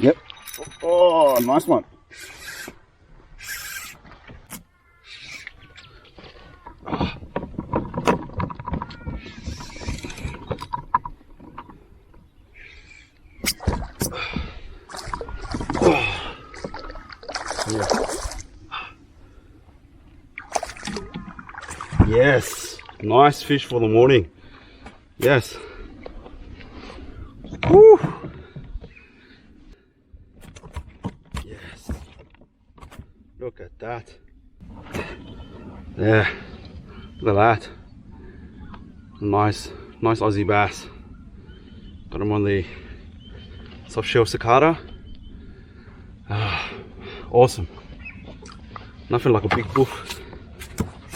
Yep. Oh, nice one. Yes, nice fish for the morning. Yes. Woo. Yes. Look at that. Yeah. Look at that. Nice Aussie bass. Got him on the soft shell Cicada. Awesome. Nothing like a big boof.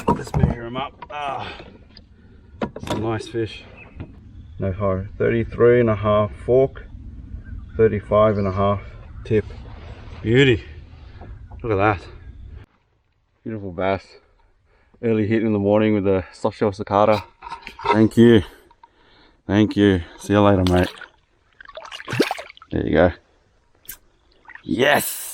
Let's measure him up. Some nice fish. No high. 33.5 fork, 35.5 tip. Beauty. Look at that. Beautiful bass. Early hit in the morning with the soft shell Cicada. Thank you. Thank you. See you later, mate. There you go. Yes.